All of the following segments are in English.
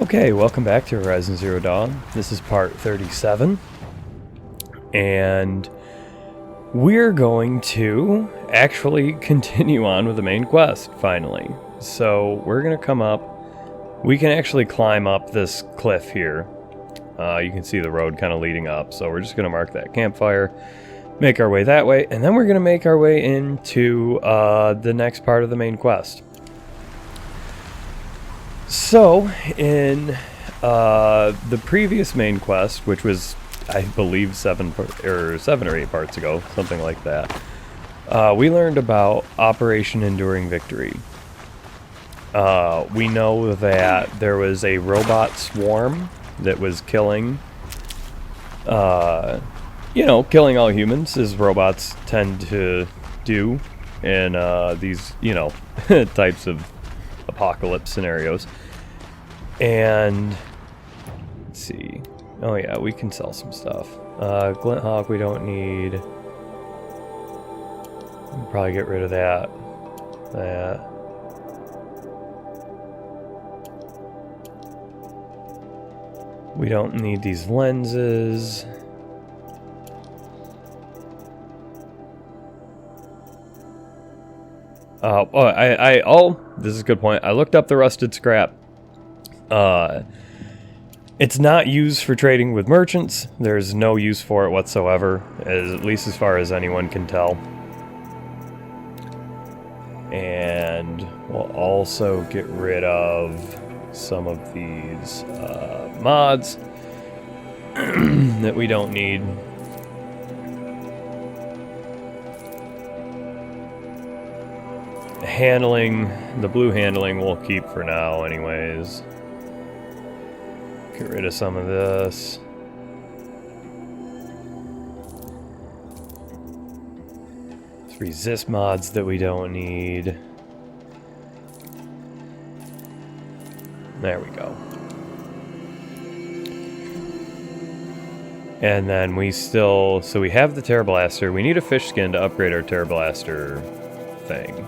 Okay, welcome back to Horizon Zero Dawn. This is part 37, and we're going to actually continue on with the main quest, finally. So we're going to come up, we can actually climb up this cliff here. You can see the road kind of leading up, so we're just going to mark that campfire, make our way that way, and then we're going to make our way into the next part of the main quest. So, in the previous main quest, which was, I believe, 7 or 8 parts ago, something like that, we learned about Operation Enduring Victory. We know that there was a robot swarm that was killing, killing all humans, as robots tend to do in these, types of apocalypse scenarios. And let's see. Oh yeah, we can sell some stuff. Glint Hawk we don't need. We'll probably get rid of that. We don't need these lenses. This is a good point. I looked up the rusted scrap. It's not used for trading with merchants. There's no use for it whatsoever, at least as far as anyone can tell. And we'll also get rid of some of these mods that we don't need. The blue handling we'll keep for now anyways. Get rid of some of this. Let's resist mods that we don't need. There we go. And then we have the Terra Blaster. We need a fish skin to upgrade our Terra Blaster thing.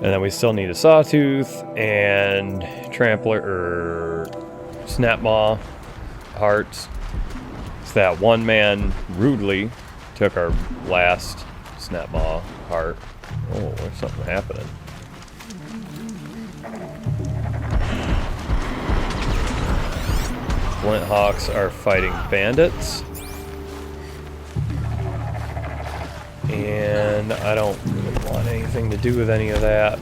And then we still need a Sawtooth and Trampler, or Snapmaw hearts. So that one man rudely took our last Snapmaw heart. Oh, there's something happening. Flint Hawks are fighting bandits. And I don't really want anything to do with any of that.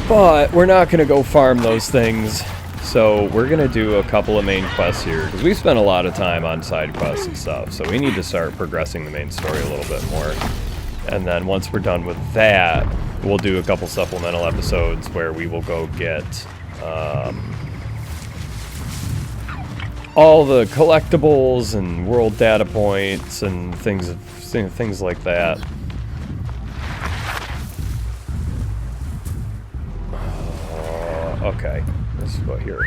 But we're not going to go farm those things. So we're going to do a couple of main quests here, because we spent a lot of time on side quests and stuff. So we need to start progressing the main story a little bit more. And then once we're done with that, we'll do a couple supplemental episodes where we will go get all the collectibles and world data points and things like that. Okay, let's go here.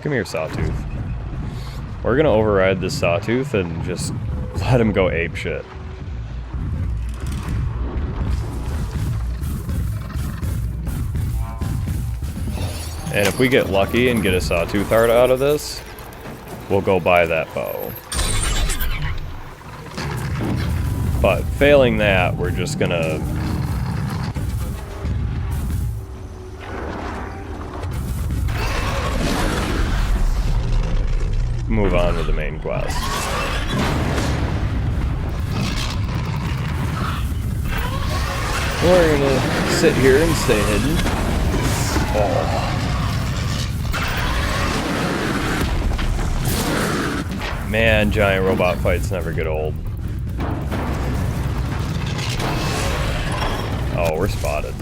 Come here, Sawtooth. We're gonna override this Sawtooth and just let him go apeshit. And if we get lucky and get a Sawtooth heart out of this, we'll go buy that bow. But failing that, we're just gonna move on with the main quest. We're gonna sit here and stay hidden. Oh. Man, giant robot fights never get old. Oh, we're spotted.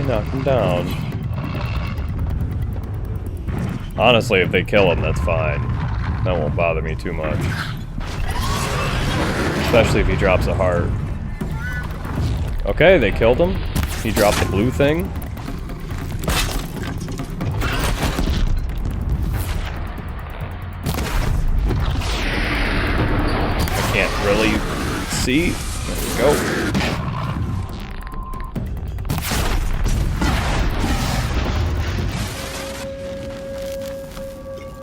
Knock him down. Honestly, if they kill him, that's fine. That won't bother me too much. Especially if he drops a heart. Okay, they killed him. He dropped the blue thing. I can't really see. There we go.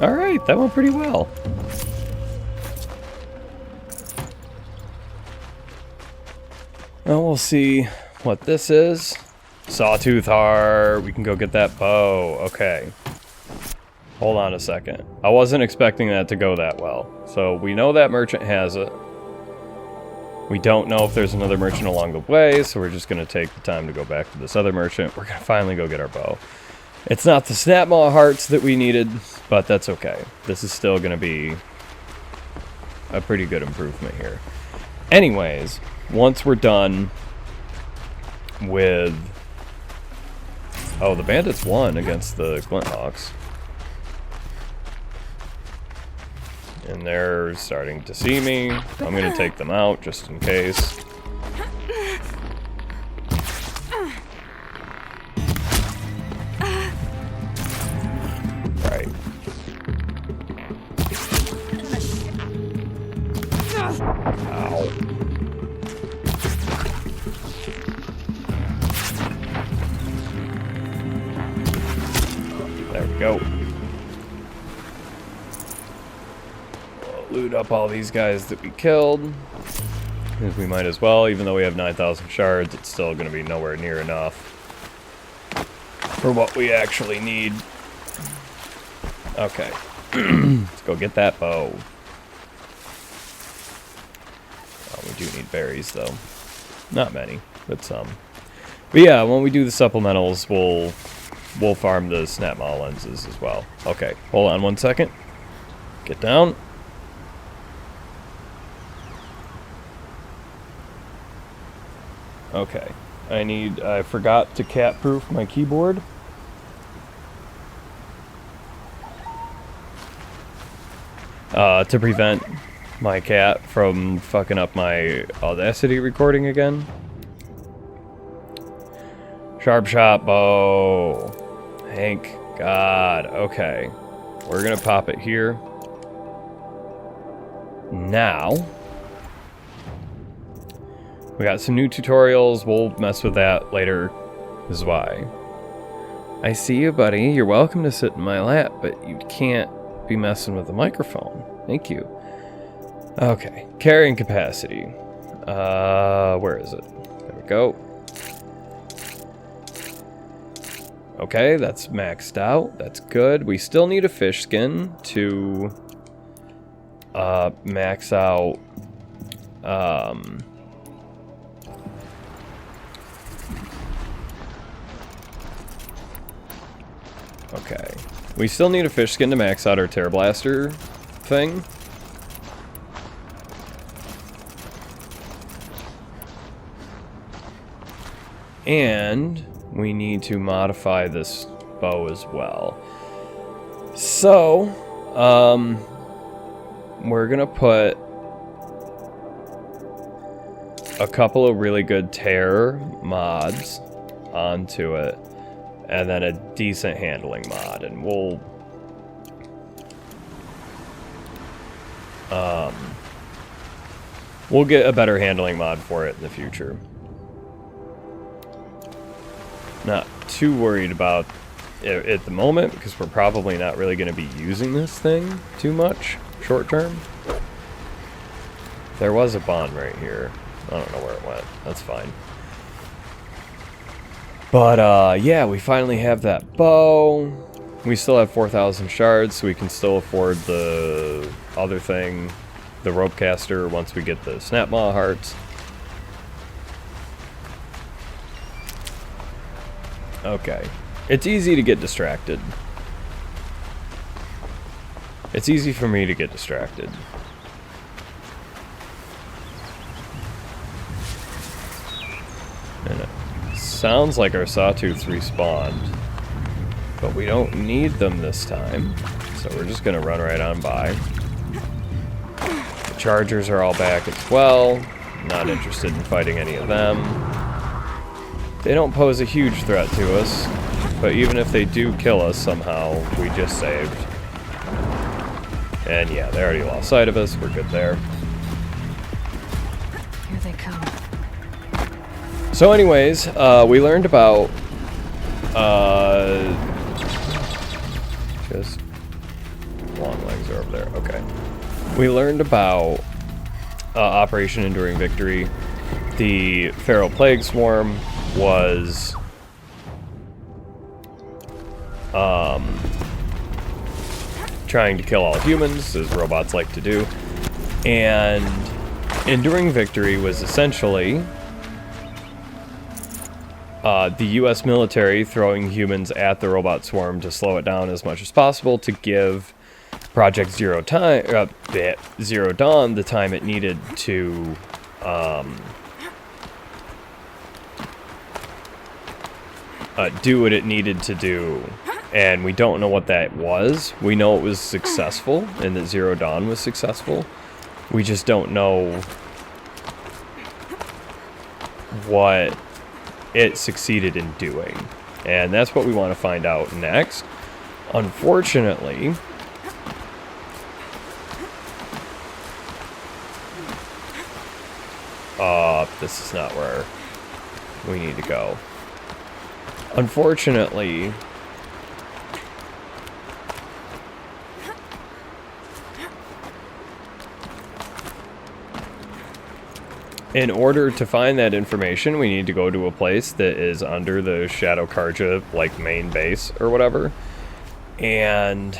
Alright, that went pretty well. Now we'll see what this is. Sawtooth heart. We can go get that bow. Okay. Hold on a second. I wasn't expecting that to go that well. So we know that merchant has it. We don't know if there's another merchant along the way, so we're just going to take the time to go back to this other merchant. We're going to finally go get our bow. It's not the snapmaw hearts that we needed, but that's okay. This is still going to be a pretty good improvement here. Anyways, once we're done with... Oh, the bandits won against the Glinthawks. And they're starting to see me. I'm going to take them out just in case. Right. Ow. There we go. Loot up all these guys that we killed. Because we might as well, even though we have 9,000 shards, it's still going to be nowhere near enough for what we actually need. Okay. Let's go get that bow. Oh, we do need berries, though. Not many, but some. But yeah, when we do the supplementals, we'll farm the snapmaw lenses as well. Okay, hold on one second. Get down. Okay, I forgot to cat-proof my keyboard. To prevent my cat from fucking up my Audacity recording again. Sharp shot bow. Thank God. Okay, we're gonna pop it here. Now... we got some new tutorials. We'll mess with that later. This is why. I see you, buddy. You're welcome to sit in my lap, but you can't be messing with the microphone. Thank you. Okay. Carrying capacity. Where is it? There we go. Okay, that's maxed out. That's good. We still need a fish skin to max out okay. We still need a fish skin to max out our Terra Blaster thing. And we need to modify this bow as well. So, we're gonna put a couple of really good tear mods onto it, and then a decent handling mod, and we'll get a better handling mod for it in the future. Not too worried about it at the moment, because we're probably not really going to be using this thing too much short term. There was a bond right here. I don't know where it went. That's fine. But, yeah, we finally have that bow. We still have 4,000 shards, so we can still afford the other thing, the rope caster, once we get the snapmaw hearts. Okay. It's easy to get distracted. It's easy for me to get distracted. And it sounds like our sawtooths respawned. but we don't need them this time. So we're just gonna run right on by. The Chargers are all back as well. Not interested in fighting any of them. They don't pose a huge threat to us, but even if they do kill us somehow, we just saved. And yeah, they already lost sight of us. We're good there. Here they come. So anyways, we learned about just long legs are over there. Okay. We learned about Operation Enduring Victory. The Feral Plague Swarm was trying to kill all humans, as robots like to do. And Enduring Victory was essentially the US military throwing humans at the robot swarm to slow it down as much as possible to give Project Zero Dawn the time it needed to do what it needed to do. And we don't know what that was. We know it was successful and that Zero Dawn was successful. We just don't know what it succeeded in doing. And that's what we want to find out next. Unfortunately, this is not where we need to go. Unfortunately, in order to find that information, we need to go to a place that is under the Shadow Karja, like, main base or whatever. And,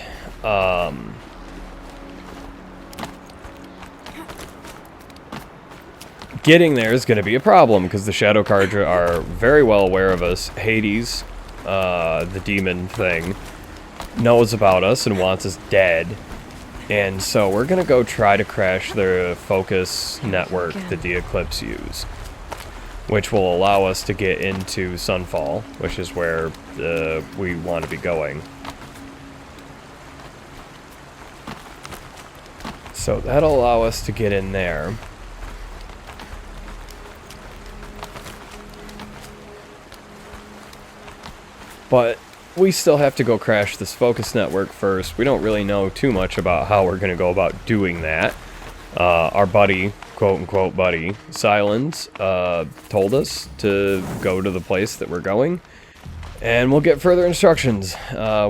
getting there is going to be a problem, because the Shadow Karja are very well aware of us. Hades, the demon thing, knows about us and wants us dead. And so we're going to go try to crash the focus network that the Eclipse use, which will allow us to get into Sunfall, which is where we want to be going. So that'll allow us to get in there. But we still have to go crash this focus network first. We don't really know too much about how we're going to go about doing that. Our buddy, quote-unquote buddy, Silence, told us to go to the place that we're going. And we'll get further instructions,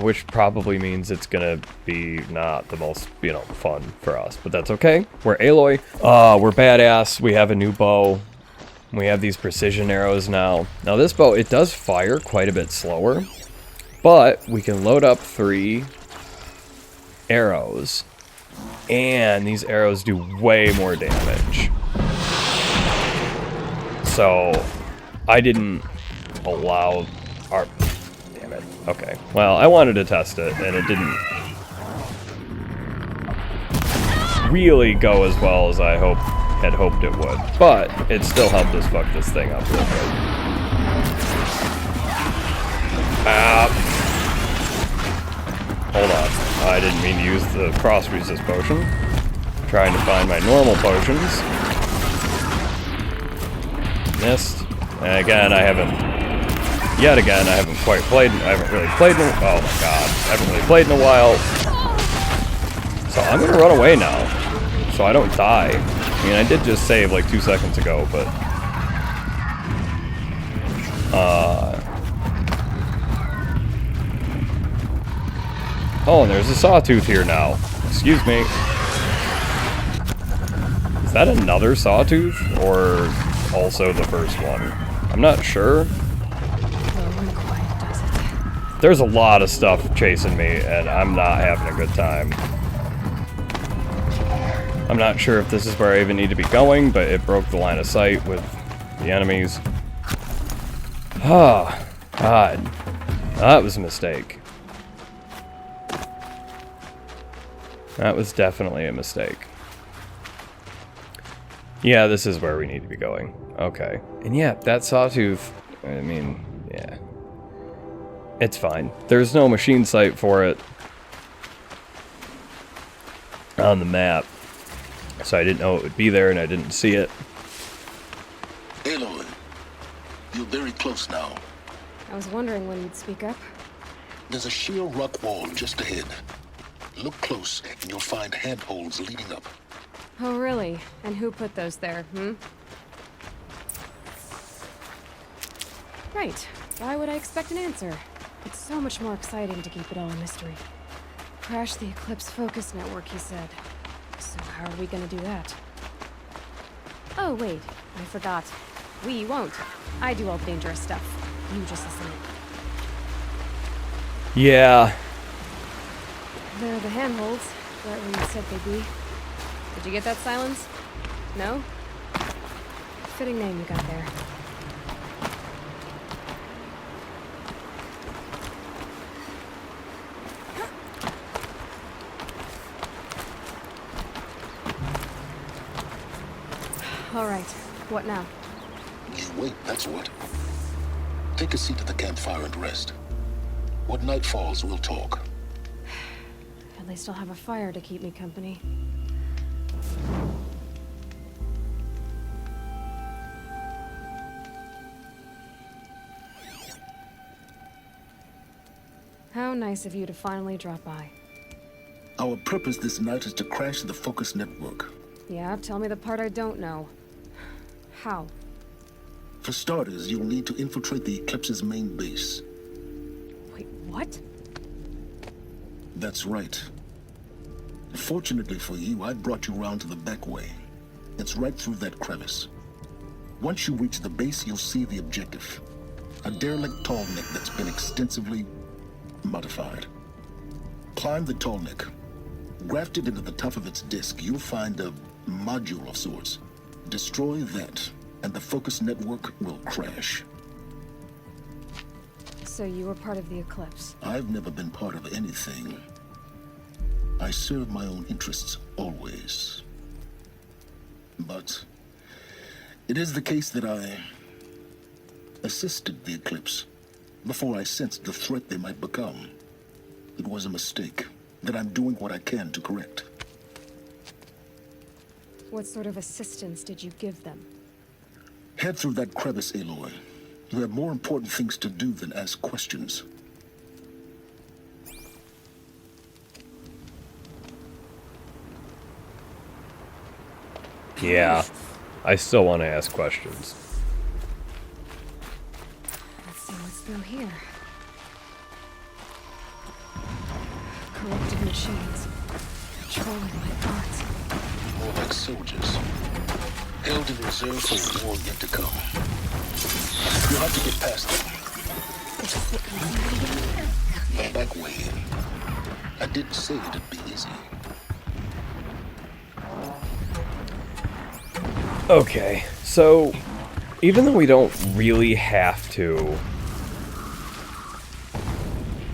which probably means it's going to be not the most, fun for us. But that's okay. We're Aloy. We're badass. We have a new bow. We have these precision arrows now. Now this bow, it does fire quite a bit slower, but we can load up 3 arrows, and these arrows do way more damage. So I didn't allow our... Damn it. Okay. Well, I wanted to test it, and it didn't really go as well as I had hoped it would, but it still helped us fuck this thing up real good. Hold on, I didn't mean to use the cross resist potion. I'm trying to find my normal potions. Missed. And again, I haven't quite played. I haven't really played in a, oh my god, I haven't really played in a while. So I'm gonna run away now, so I don't die. I mean, I did just save like 2 seconds ago, but... Oh, and there's a sawtooth here now. Excuse me. Is that another sawtooth, or also the first one? I'm not sure. There's a lot of stuff chasing me, and I'm not having a good time. I'm not sure if this is where I even need to be going, but it broke the line of sight with the enemies. Oh, God. That was a mistake. That was definitely a mistake. Yeah, this is where we need to be going. Okay. And yeah, that sawtooth, I mean, yeah. It's fine. There's no machine site for it on the map, so I didn't know it would be there and I didn't see it. Aloy, you're very close now. I was wondering when you'd speak up. There's a sheer rock wall just ahead. Look close and you'll find handholds leading up. Oh, really? And who put those there, Right. Why would I expect an answer? It's so much more exciting to keep it all a mystery. Crash the Eclipse focus network, he said. So how are we gonna do that? Oh, wait. I forgot. We won't. I do all the dangerous stuff. You just listen in. Yeah. They're the handholds, right where you said they'd be. Did you get that, Silence? No? Fitting name you got there. All right. What now? You wait, that's what. Take a seat at the campfire and rest. When night falls, we'll talk. At least I'll have a fire to keep me company. How nice of you to finally drop by. Our purpose this night is to crash the focus network. Yeah, tell me the part I don't know. How? For starters, you'll need to infiltrate the Eclipse's main base. Wait, what? That's right. Fortunately for you, I brought you around to the back way. It's right through that crevice. Once you reach the base, you'll see the objective. A derelict tall neck that's been extensively modified. Climb the tall neck. Grafted into the top of its disk, you'll find a module of sorts. Destroy that, and the focus network will crash. So you were part of the Eclipse? I've never been part of anything. I serve my own interests, always. But it is the case that I assisted the Eclipse before I sensed the threat they might become. It was a mistake that I'm doing what I can to correct. What sort of assistance did you give them? Head through that crevice, Aloy. You have more important things to do than ask questions. Yeah. I still want to ask questions. Let's see what's through here. Corrupted machines. Controlling my thoughts. More like soldiers. Held in reserve for a war yet to come. You'll have to get past them. The back way in. I didn't say it'd be easy. Okay, so even though we don't really have to,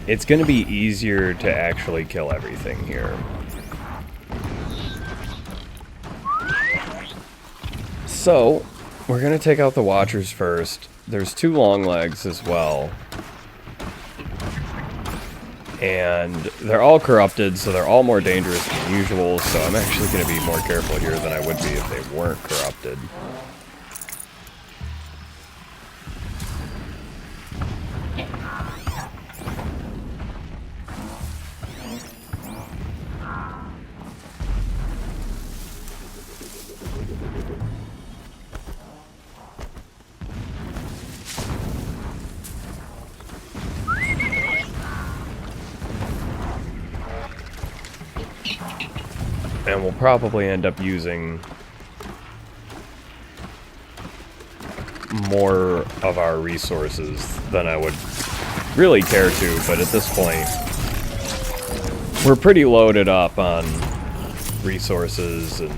it's going to be easier to actually kill everything here. So, we're going to take out the Watchers first. There's 2 long legs as well. And they're all corrupted, so they're all more dangerous than usual, so I'm actually going to be more careful here than I would be if they weren't corrupted. And we'll probably end up using more of our resources than I would really care to, but at this point, we're pretty loaded up on resources and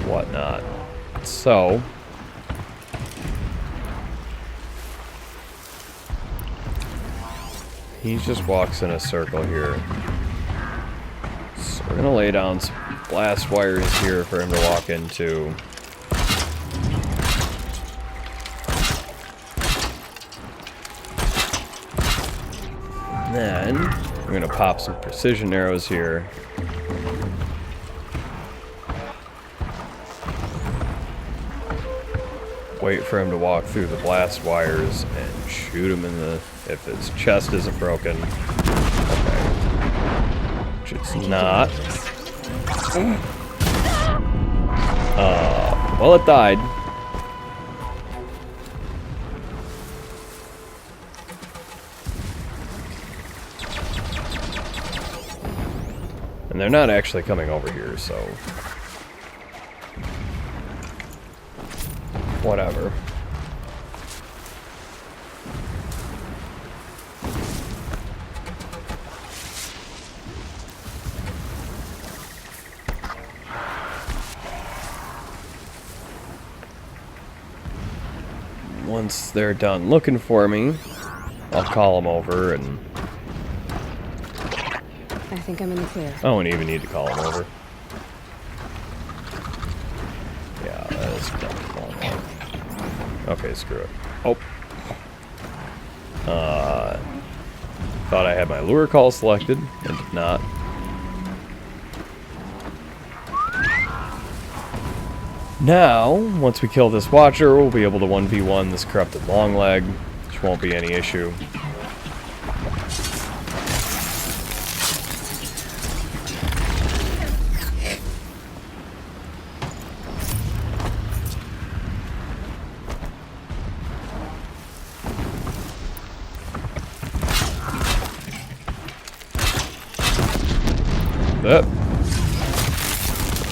whatnot. So he just walks in a circle here. So we're gonna lay down some blast wires here for him to walk into. And then I'm gonna pop some precision arrows here. Wait for him to walk through the blast wires and shoot him in the... if his chest isn't broken. Okay. Which it's not. Well, it died. And they're not actually coming over here, so... whatever. Once they're done looking for me, I'll call them over and... I think I'm in the clear. I don't even need to call them over. Yeah, that is probably long enough. Okay, screw it. Oh. Thought I had my lure call selected, and did not. Now, once we kill this Watcher, we'll be able to 1v1 this corrupted Longleg, which won't be any issue. Yep.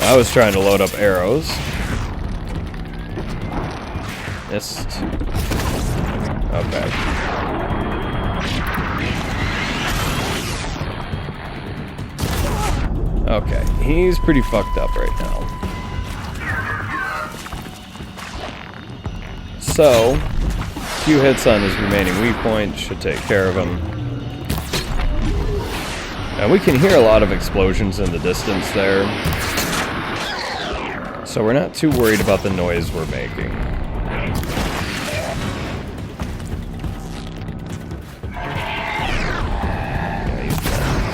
I was trying to load up arrows. Missed. Okay. Okay, he's pretty fucked up right now. So, a few hits on his remaining weak point should take care of him. And we can hear a lot of explosions in the distance there. So we're not too worried about the noise we're making. Yeah, he's dead.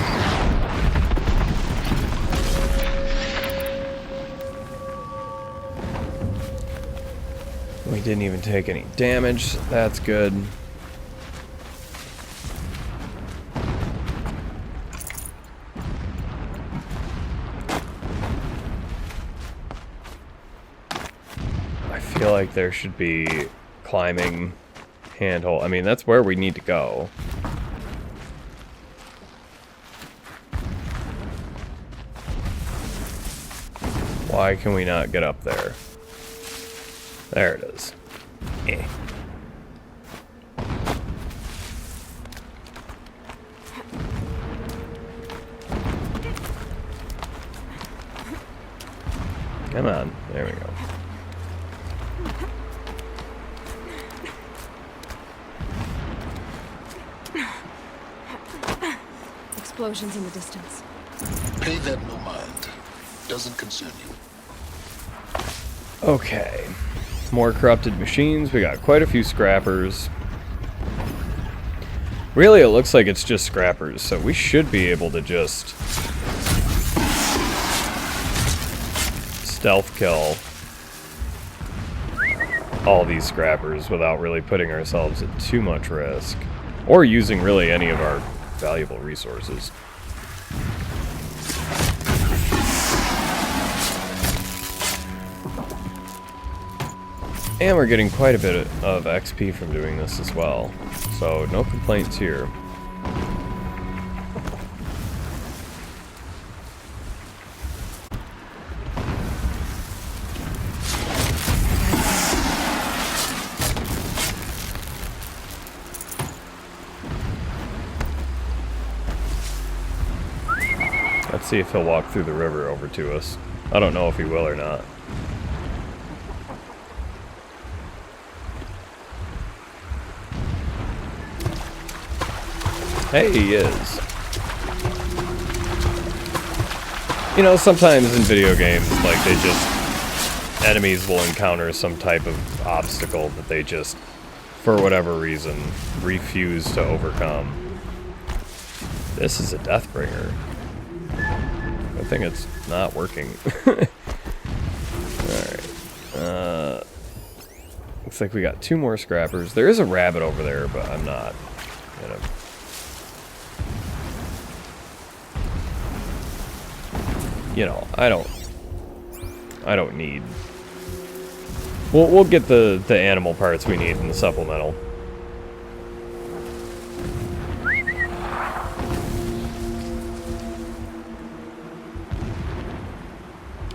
We didn't even take any damage. That's good. I feel like there should be climbing handhold. I mean, that's where we need to go. Why can we not get up there? There it is. Eh. Come on. There we go. Explosions in the distance. Pay that no mind. Doesn't concern you. Okay. More corrupted machines. We got quite a few scrappers. Really, it looks like it's just scrappers, so we should be able to just stealth kill all these scrappers without really putting ourselves at too much risk, or using really any of our valuable resources. And we're getting quite a bit of XP from doing this as well, so no complaints here. Let's see if he'll walk through the river over to us. I don't know if he will or not. Hey, he is. You know, sometimes in video games, like, they just... enemies will encounter some type of obstacle that they just, for whatever reason, refuse to overcome. This is a Deathbringer. I think it's not working. Alright. Looks like we got 2 more scrappers. There is a rabbit over there, but I'm not gonna... You know, I don't need... We'll get the animal parts we need in the supplemental.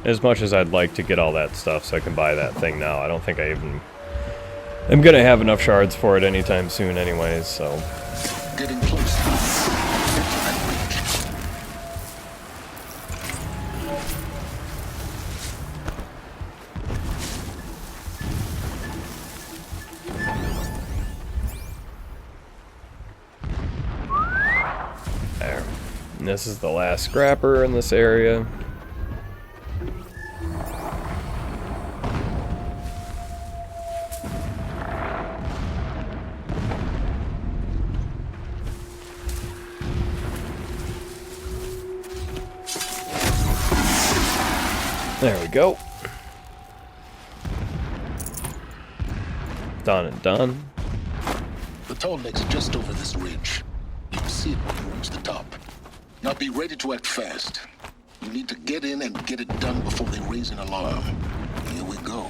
As much as I'd like to get all that stuff so I can buy that thing now, I don't think I even... I'm gonna have enough shards for it anytime soon anyways, so... Getting close. Get to that bridge. There. And this is the last scrapper in this area. There we go. Done and done. The tall neck's just over this ridge. You can see it when you reach the top. Now be ready to act fast. You need to get in and get it done before they raise an alarm. Here we go.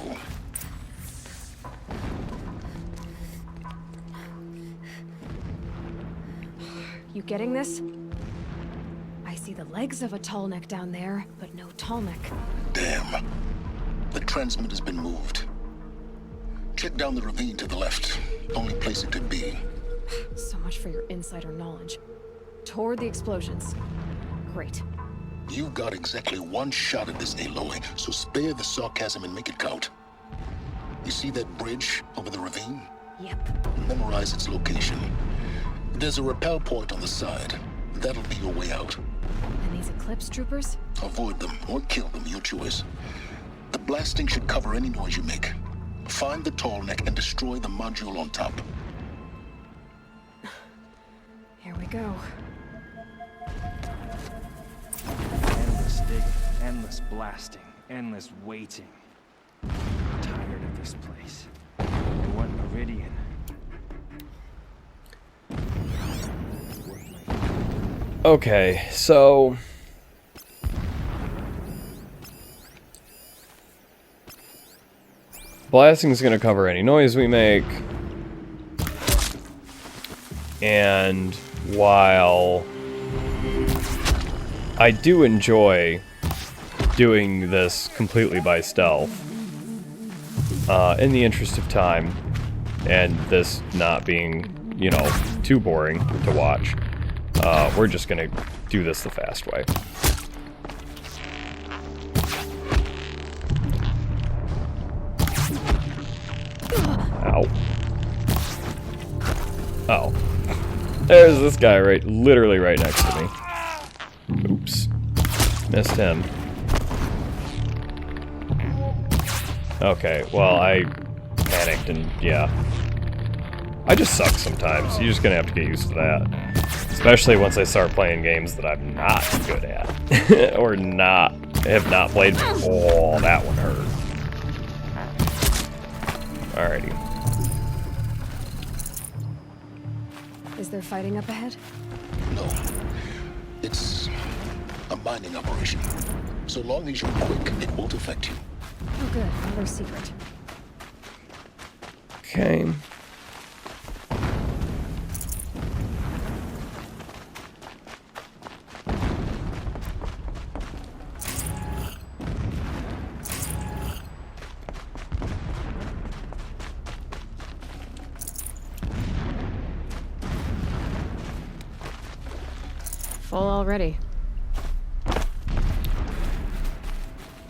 You getting this? I see the legs of a tall neck down there, but no tall neck. Damn. The transmitter's been moved. Check down the ravine to the left. Only place it could be. So much for your insider knowledge. Toward the explosions. Great. You've got exactly 1 shot at this, Aloy, so spare the sarcasm and make it count. You see that bridge over the ravine? Yep. Memorize its location. There's a rappel point on the side. That'll be your way out. And these Eclipse troopers? Avoid them or kill them, your choice. The blasting should cover any noise you make. Find the tall neck and destroy the module on top. Here we go. Endless digging, endless blasting, endless waiting. I'm tired of this place. I want Meridian. Okay, so... Blasting is going to cover any noise we make. And while I do enjoy doing this completely by stealth, in the interest of time, and this not being, you know, too boring to watch, we're just gonna do this the fast way. Ow. Oh. There's this guy literally right next to me. Oops. Missed him. Okay, well, I panicked and, yeah. I just suck sometimes. You're just gonna have to get used to that. Especially once I start playing games that I'm not good at. Or have not played. Oh, that one hurt. Alrighty. Is there fighting up ahead? No. It's a mining operation. So long as you're quick, it won't affect you. Oh good, another secret. Okay. Full already.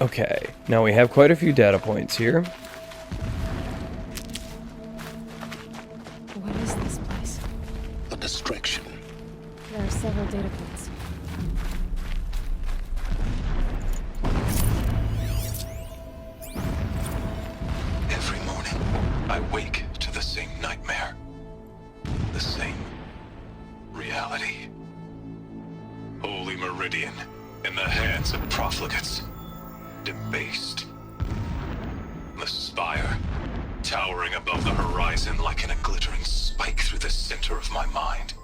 Okay, now we have quite a few data points here. What is this place? A distraction. There are several data points. I wake to the same nightmare. The same reality. Holy Meridian in the hands of profligates. Debased. The spire, towering above the horizon like a glittering spike through the center of my mind.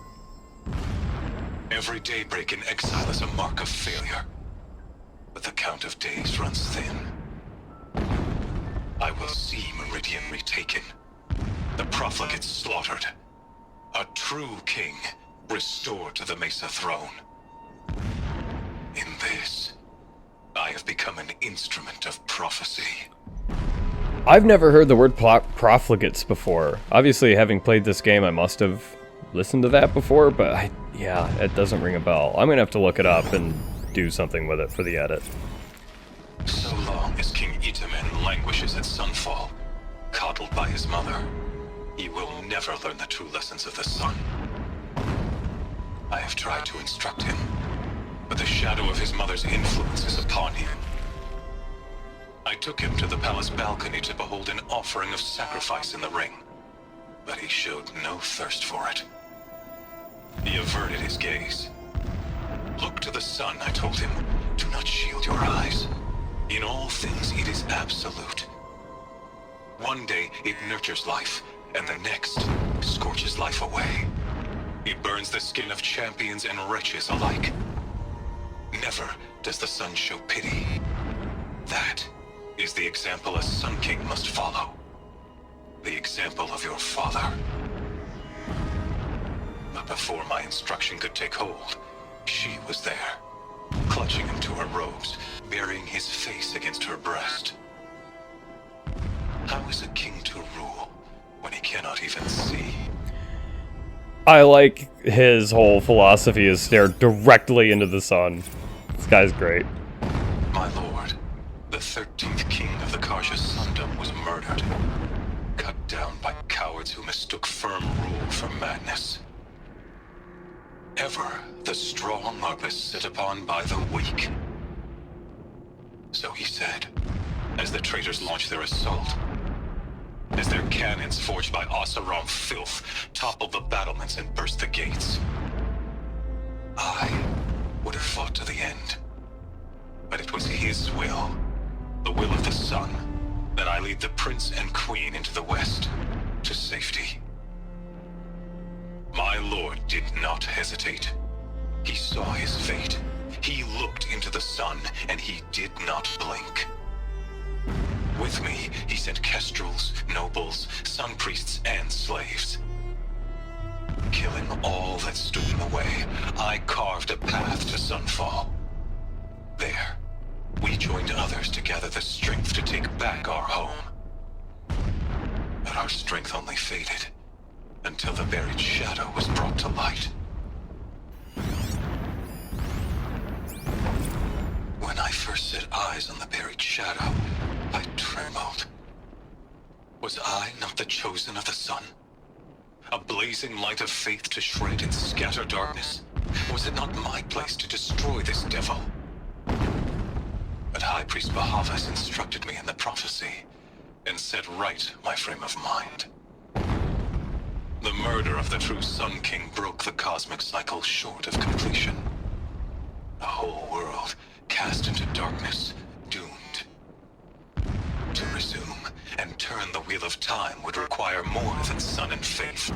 Every daybreak in exile is a mark of failure, but the count of days runs thin. I will see Meridian retaken, the profligates slaughtered, a true king restored to the Mesa throne. In this, I have become an instrument of prophecy. I've never heard the word profligates before. Obviously, having played this game, I must have listened to that before, but yeah, it doesn't ring a bell. I'm gonna have to look it up and do something with it for the edit. So long as King Itamen languishes at Sunfall, coddled by his mother, he will never learn the true lessons of the sun. I have tried to instruct him, but the shadow of his mother's influence is upon him. I took him to the palace balcony to behold an offering of sacrifice in the ring, but he showed no thirst for it. He averted his gaze. Look to the sun, I told him. Do not shield your eyes. In all things, it is absolute. One day, it nurtures life, and the next, scorches life away. It burns the skin of champions and wretches alike. Never does the sun show pity. That is the example a Sun King must follow. The example of your father. But before my instruction could take hold, she was there, clutching him to her robes, burying his face against her breast. How is a king to rule when he cannot even see? I like his whole philosophy is stare directly into the sun. This guy's great. My lord, the 13th king of the Karja Sundom was murdered, cut down by cowards who mistook firm rule for madness. Ever the strong are beset upon by the weak. So he said, as the traitors launched their assault, as their cannons forged by Oseram filth toppled the battlements and burst the gates. I would have fought to the end, but it was his will, the will of the sun, that I lead the prince and queen into the west, to safety. My lord did not hesitate. He saw his fate. He looked into the sun, and he did not blink. With me, he sent kestrels, nobles, sun priests, and slaves. Killing all that stood in the way, I carved a path to Sunfall. There, we joined others to gather the strength to take back our home. But our strength only faded, until the buried shadow was brought to light. When I first set eyes on the buried shadow, I trembled. Was I not the chosen of the sun? A blazing light of faith to shred and scatter darkness? Was it not my place to destroy this devil? But High Priest Bahavas instructed me in the prophecy, and set right my frame of mind. The murder of the true Sun King broke the cosmic cycle short of completion. The whole world cast into darkness, doomed. To resume and turn the wheel of time would require more than sun and faith.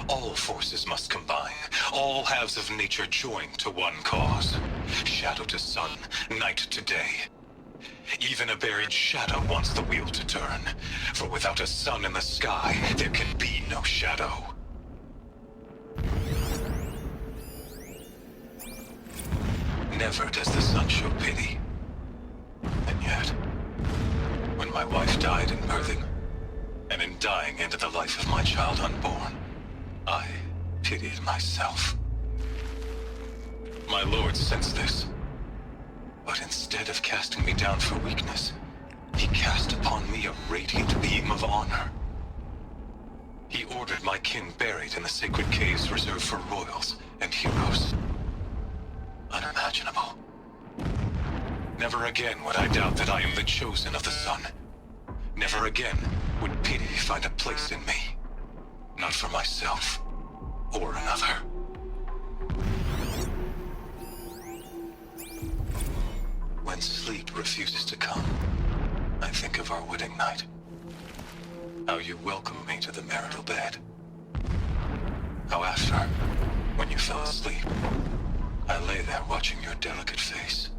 All forces must combine, all halves of nature join to one cause. Shadow to sun, night to day. Even a buried shadow wants the wheel to turn, for without a sun in the sky, there can be no shadow. Never does the sun show pity. And yet, when my wife died in birthing, and in dying ended the life of my child unborn, I pitied myself. My lord sensed this, but instead of casting me down for weakness, he cast upon me a radiant beam of honor. He ordered my kin buried in the sacred caves reserved for royals and heroes. Unimaginable. Never again would I doubt that I am the chosen of the sun. Never again would pity find a place in me. Not for myself or another. When sleep refuses to come, I think of our wedding night. How you welcomed me to the marital bed. How after, when you fell asleep, I lay there watching your delicate face.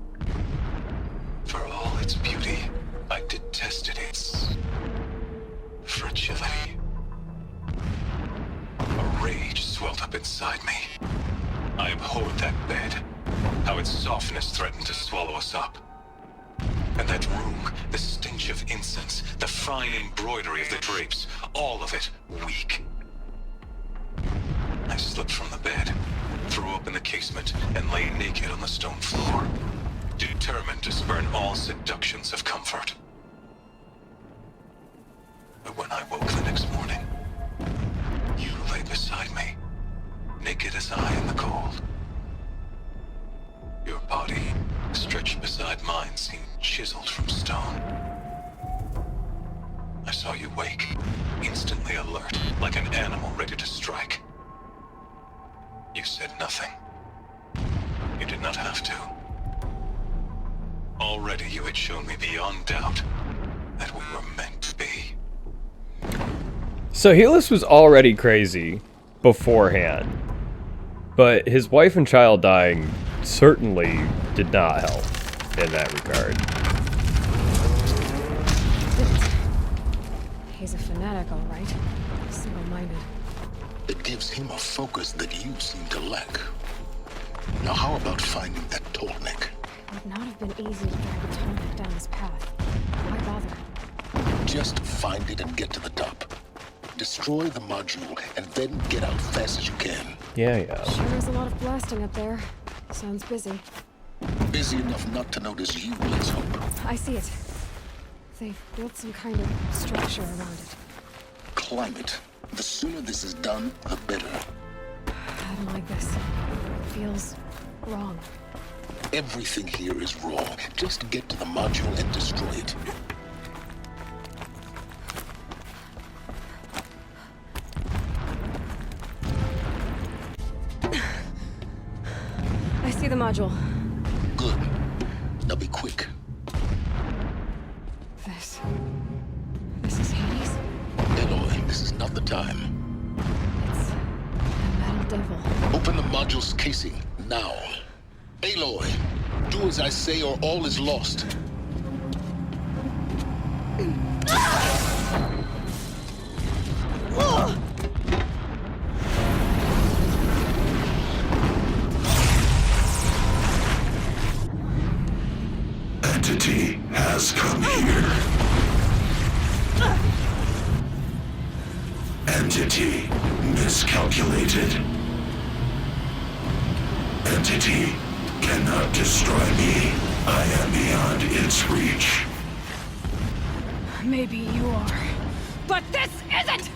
For all its beauty, I detested its fragility. A rage swelled up inside me. I abhorred that bed, how its softness threatened to swallow us up. And that room, the stench of incense, the fine embroidery of the drapes, all of it weak. I slipped from the bed, threw open the casement, and lay naked on the stone floor, determined to spurn all seductions of comfort. But when I woke the next morning, you lay beside me, naked as I in the cold. Your body, stretched beside mine, seemed chiseled from stone. I saw you wake, instantly alert, like an animal ready to strike. You said nothing. You did not have to. Already you had shown me beyond doubt that we were meant to be. So Helis was already crazy beforehand, but his wife and child dying certainly did not help in that regard. He's a fanatic, all right. Single-minded. It gives him a focus that you seem to lack. Now how about finding that Tolnik? Would not have been easy to drag a Tolnik down his path. Why bother? Just find it and get to the top. Destroy the module and then get out fast as you can. Yeah. Sure is a lot of blasting up there. Sounds busy. Busy enough not to notice you, let's hope. I see it. They've built some kind of structure around it. Climb it. The sooner this is done, the better. I don't like this. It feels wrong. Everything here is wrong. Just get to the module and destroy it. I see the module. Good. Now be quick. This is Hades? Aloy, this is not the time. It's a metal devil. Open the module's casing, now. Aloy, do as I say or all is lost. Entity has come here. Entity miscalculated. Entity cannot destroy me. I am beyond its reach. Maybe you are. But this isn't!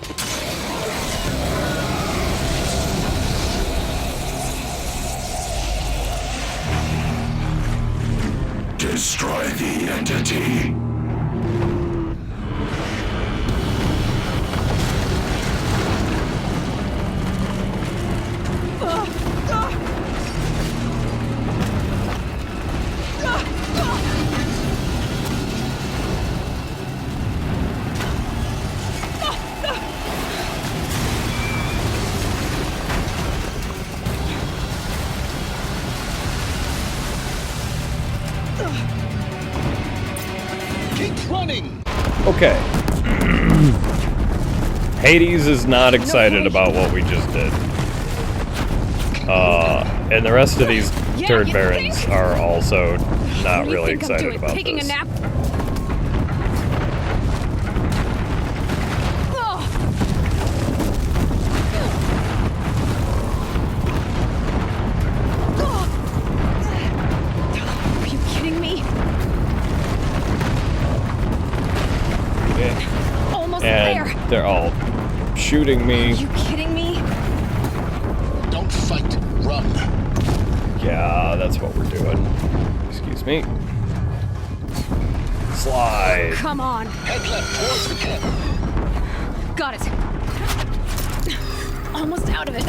Destroy the entity. Keep running! Okay. Hades is not excited about what we just did. And the rest of these turd barons are also not really excited about Taking this. a nap? Are you kidding me? Almost And there. they're all shooting Are me. you kidding me? Don't fight, run. Yeah, that's what we're doing. Excuse me. Slide. Come on. Head left towards the camp. Got it. Almost out of it.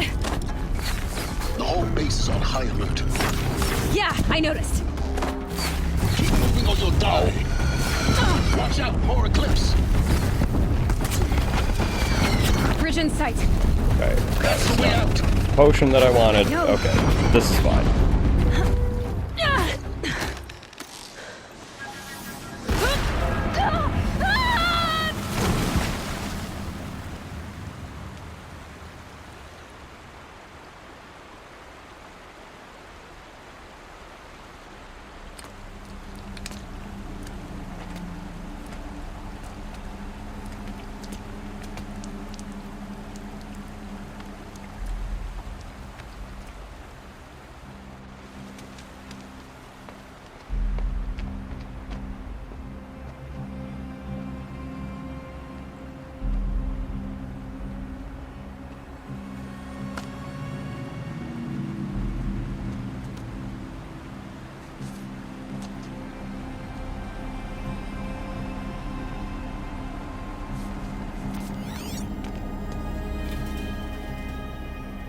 The whole base is on high alert. Yeah, I noticed. Keep moving or you'll die. Watch out, more Eclipse. Bridge in sight. Okay. That's the way out. Potion that I wanted. No. Okay. This is fine.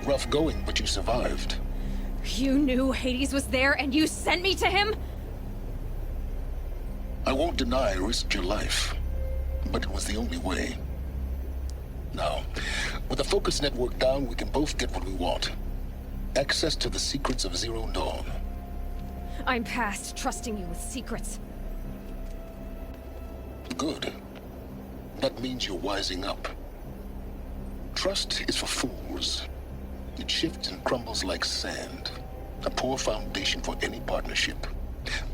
Rough going, but you survived. You knew Hades was there and you sent me to him? I won't deny I risked your life, but it was the only way. Now, with the focus network down, we can both get what we want. Access to the secrets of Zero Dawn. I'm past trusting you with secrets. Good. That means you're wising up. Trust is for fools. It shifts and crumbles like sand. A poor foundation for any partnership.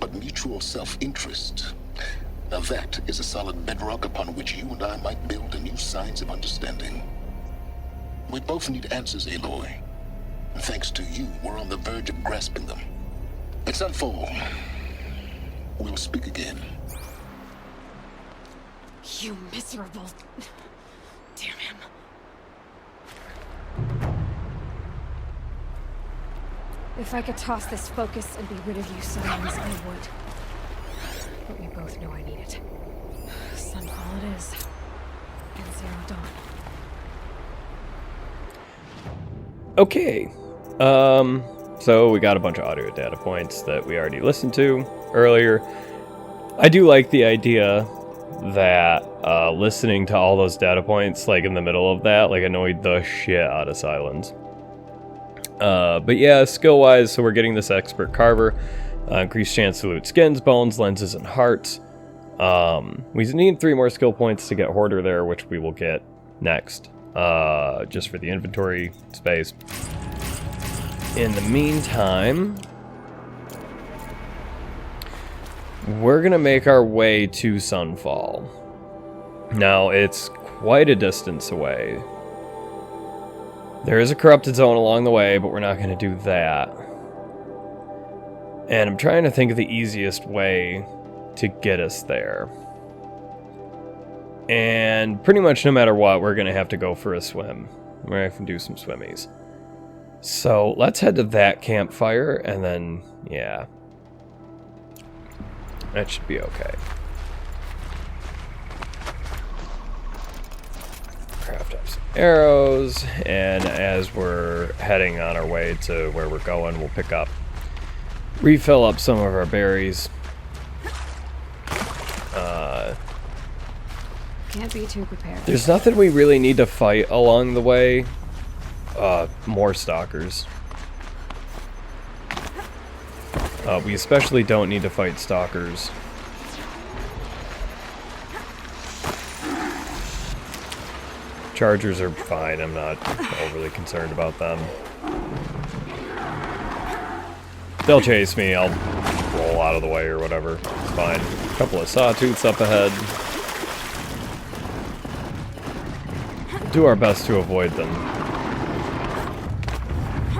But mutual self-interest, now that is a solid bedrock upon which you and I might build a new science of understanding. We both need answers, Aloy. And thanks to you, we're on the verge of grasping them. It's unfold. We'll speak again. You miserable... Damn him. If I could toss this focus and be rid of you sometimes, I would. But we both know I need it. Sunfall it is. And Zero Dawn. Okay. So we got a bunch of audio data points that we already listened to earlier. I do like the idea that listening to all those data points, like in the middle of that, like annoyed the shit out of Silence. But yeah, skill-wise, so we're getting this Expert Carver. Increased chance to loot skins, bones, lenses, and hearts. We need 3 more skill points to get Hoarder there, which we will get next. Just for the inventory space. In the meantime, we're going to make our way to Sunfall. Now, it's quite a distance away. There is a corrupted zone along the way, but we're not going to do that. And I'm trying to think of the easiest way to get us there. And pretty much no matter what, we're going to have to go for a swim. We're going to have to do some swimmies. So let's head to that campfire, and then, yeah. That should be okay. Craft up some arrows, and as we're heading on our way to where we're going, we'll refill up some of our berries. Can't be too prepared. There's nothing we really need to fight along the way. More stalkers. We especially don't need to fight stalkers. Chargers are fine, I'm not overly concerned about them. They'll chase me, I'll roll out of the way or whatever. It's fine. A couple of sawtooths up ahead. Do our best to avoid them.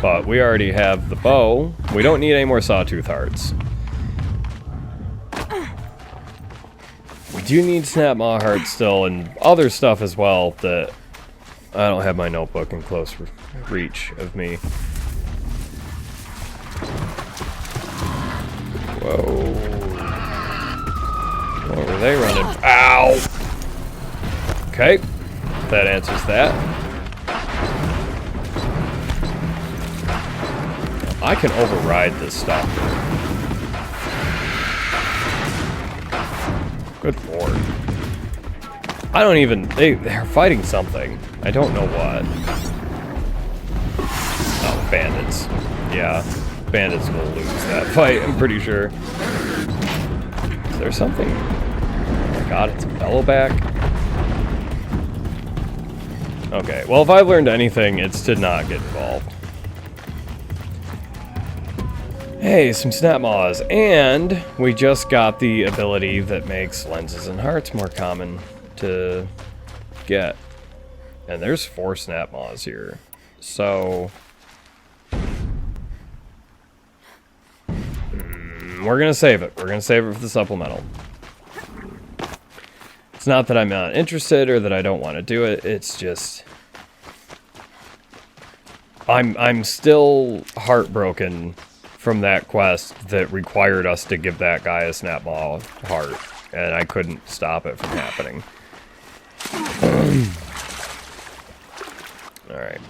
But we already have the bow. We don't need any more sawtooth hearts. We do need snap maw hearts still and other stuff as well that I don't have my notebook in close reach of me. Whoa. What were they running? Ow! Okay. That answers that. I can override this stuff. Good lord. I don't even... They're fighting something. I don't know what. Oh, bandits. Yeah. Bandits will lose that fight, I'm pretty sure. Is there something? Oh my god, it's a bellowback. Okay, well, if I've learned anything, it's to not get involved. Hey, some snap maws, and we just got the ability that makes lenses and hearts more common to get. And there's 4 snap maws here. So... we're gonna save it. We're gonna save it for the supplemental. It's not that I'm not interested or that I don't want to do it. It's just... I'm still heartbroken from that quest that required us to give that guy a snap maw heart, and I couldn't stop it from happening. Alright.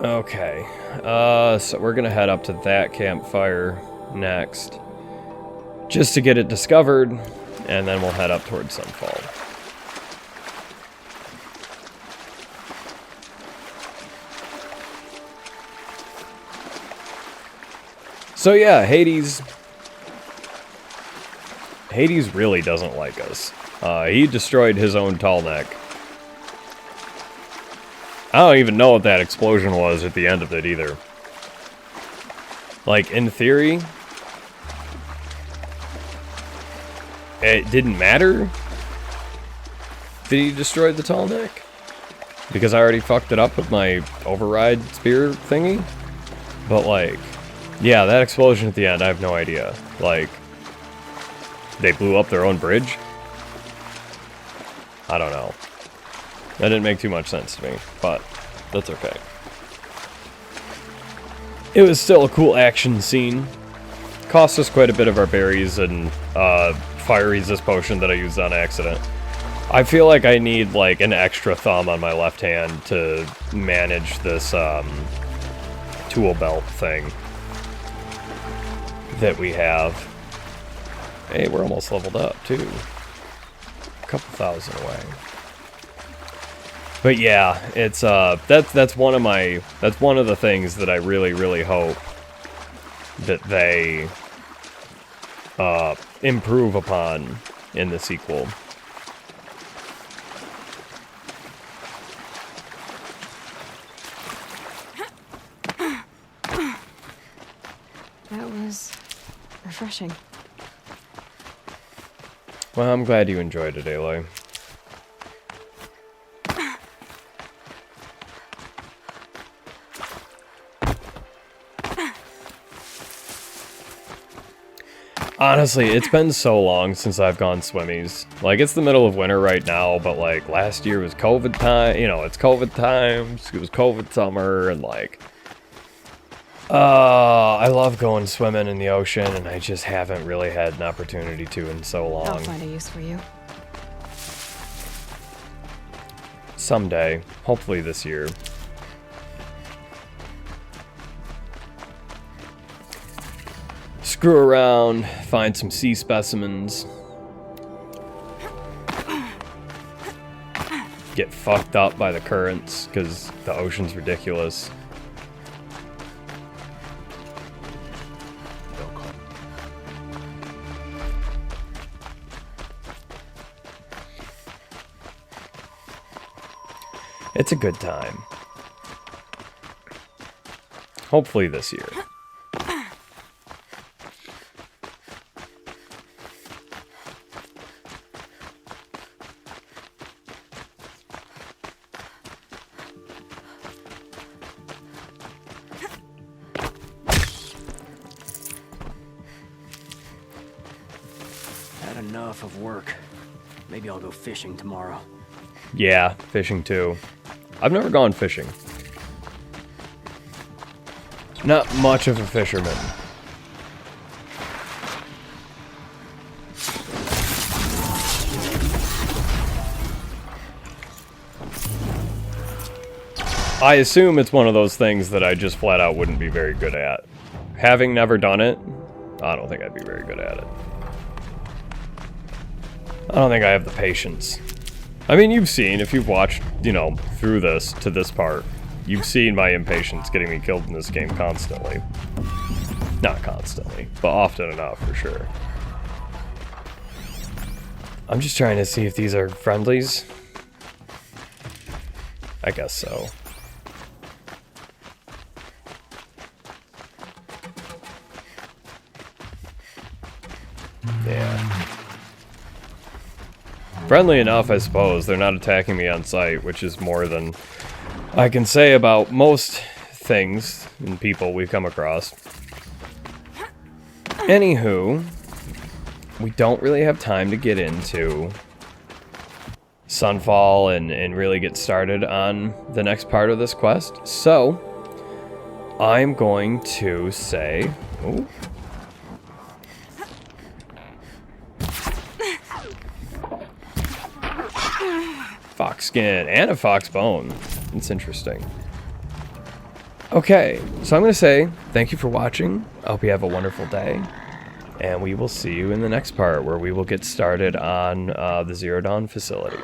Okay. So we're gonna head up to that campfire next, just to get it discovered, and then we'll head up towards Sunfall. So yeah, Hades really doesn't like us. He destroyed his own tall neck. I don't even know what that explosion was at the end of it either. Like, in theory, it didn't matter that he destroyed the tall neck, because I already fucked it up with my override spear thingy. But like, yeah, that explosion at the end, I have no idea. Like, they blew up their own bridge? I don't know. That didn't make too much sense to me, but that's okay. It was still a cool action scene. Cost us quite a bit of our berries and fire resist potion that I used on accident. I feel like I need like an extra thumb on my left hand to manage this tool belt thing that we have. Hey, we're almost leveled up too. A couple thousand away. But yeah, it's that's one of the things that I really hope that they improve upon in the sequel. That was refreshing. Well, I'm glad you enjoyed it, Aloy. Honestly, it's been so long since I've gone swimmies. Like, it's the middle of winter right now, but like, last year was COVID time, you know, it's COVID times, it was COVID summer, and like, I love going swimming in the ocean, and I just haven't really had an opportunity to in so long. I'll find a use for you. Someday. Hopefully this year. Screw around, find some sea specimens. Get fucked up by the currents, because the ocean's ridiculous. It's a good time. Hopefully this year. Had enough of work. Maybe I'll go fishing tomorrow. Yeah, fishing too. I've never gone fishing. Not much of a fisherman. I assume it's one of those things that I just flat out wouldn't be very good at. Having never done it, I don't think I'd be very good at it. I don't think I have the patience. I mean, you've seen, if you've watched, you know, through this to this part, you've seen my impatience getting me killed in this game constantly. Not constantly, but often enough for sure. I'm just trying to see if these are friendlies. I guess so. Yeah. Friendly enough, I suppose. They're not attacking me on sight, which is more than I can say about most things and people we've come across. Anywho, we don't really have time to get into Sunfall and really get started on the next part of this quest. So, I'm going to say... Ooh. Fox skin and a fox bone. It's interesting. Okay, so I'm going to say thank you for watching. I hope you have a wonderful day. And we will see you in the next part where we will get started on the Zero Dawn facility.